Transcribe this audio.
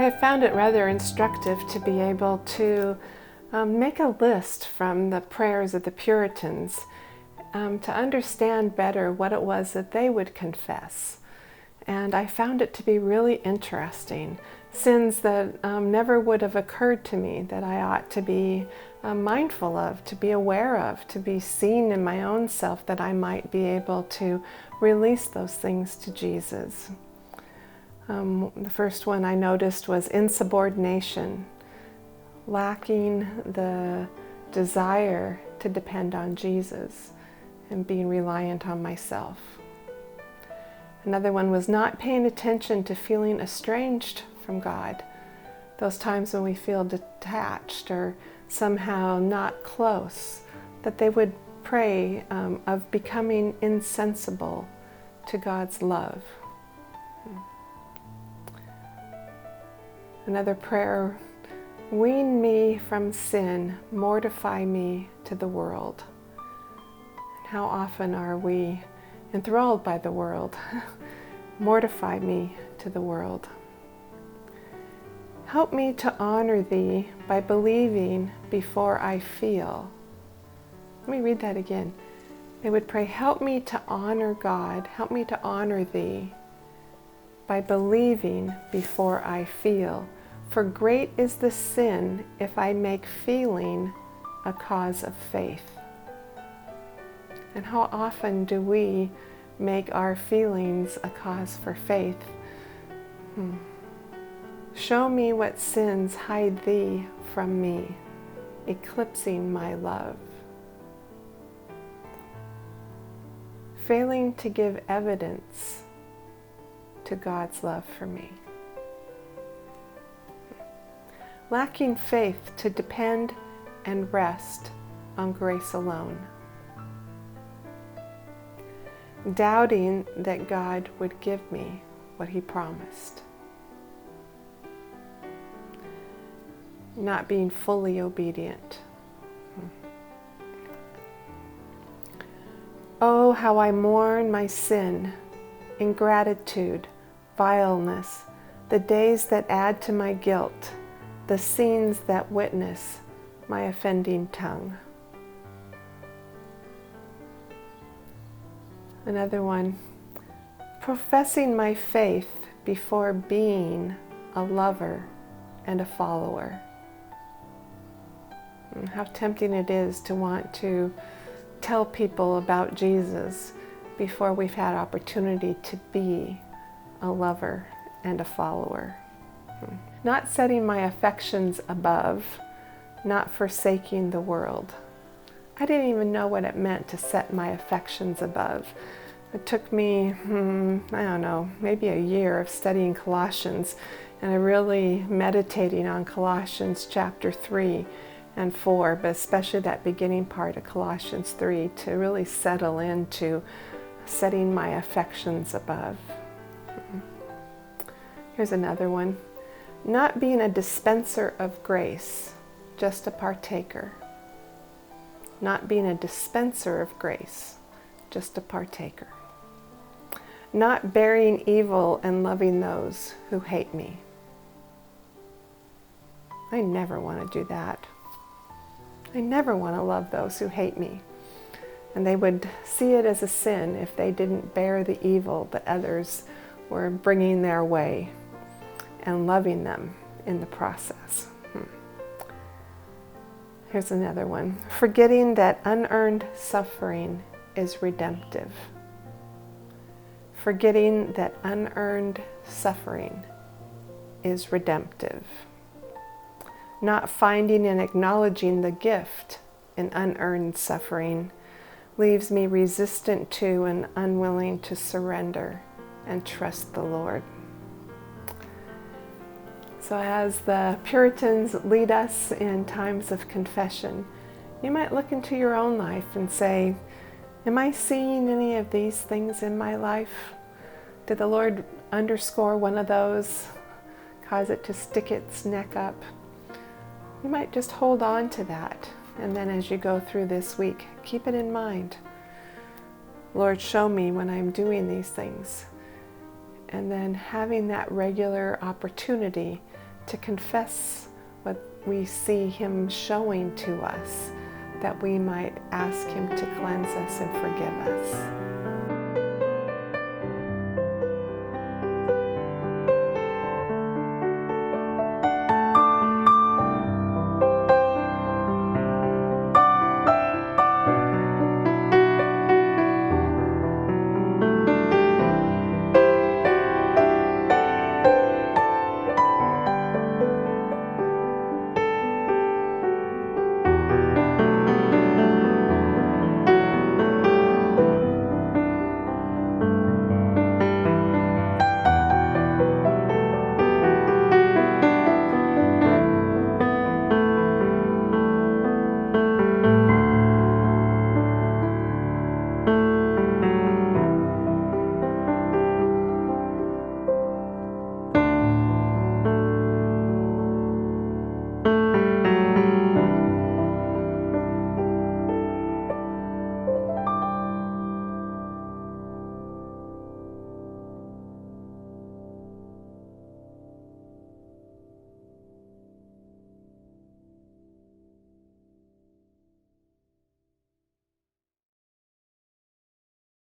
I have found it rather instructive to be able to make a list from the prayers of the Puritans to understand better what it was that they would confess. And I found it to be really interesting. Sins that never would have occurred to me that I ought to be mindful of, to be aware of, to be seen in my own self, that I might be able to release those things to Jesus. The first one I noticed was insubordination, lacking the desire to depend on Jesus and being reliant on myself. Another one was not paying attention to feeling estranged from God. Those times when we feel detached or somehow not close, that they would pray of becoming insensible to God's love. Another prayer, wean me from sin, mortify me to the world. And how often are we enthralled by the world? Mortify me to the world. Help me to honor thee by believing before I feel. Let me read that again. They would pray, help me to honor God, help me to honor thee by believing before I feel. For great is the sin if I make feeling a cause of faith. And how often do we make our feelings a cause for faith? Show me what sins hide thee from me, eclipsing my love. Failing to give evidence to God's love for me. Lacking faith to depend and rest on grace alone. Doubting that God would give me what He promised. Not being fully obedient. Oh, how I mourn my sin, ingratitude, vileness, the days that add to my guilt, the scenes that witness my offending tongue. Another one, professing my faith before being a lover and a follower. And how tempting it is to want to tell people about Jesus before we've had opportunity to be a lover and a follower. Not setting my affections above, not forsaking the world. I didn't even know what it meant to set my affections above. It took me, I don't know, maybe a year of studying Colossians and really meditating on Colossians chapter 3 and 4, but especially that beginning part of Colossians 3 to really settle into setting my affections above. Here's another one. Not being a dispenser of grace, just a partaker. Not being a dispenser of grace, just a partaker. Not bearing evil and loving those who hate me. I never want to do that. I never want to love those who hate me. And they would see it as a sin if they didn't bear the evil that others were bringing their way and loving them in the process. Here's another one. Forgetting that unearned suffering is redemptive. Forgetting that unearned suffering is redemptive. Not finding and acknowledging the gift in unearned suffering leaves me resistant to and unwilling to surrender and trust the Lord. So as the Puritans lead us in times of confession, you might look into your own life and say, am I seeing any of these things in my life? Did the Lord underscore one of those, cause it to stick its neck up? You might just hold on to that, and then as you go through this week, keep it in mind. Lord, show me when I'm doing these things. And then having that regular opportunity to confess what we see Him showing to us, that we might ask Him to cleanse us and forgive us.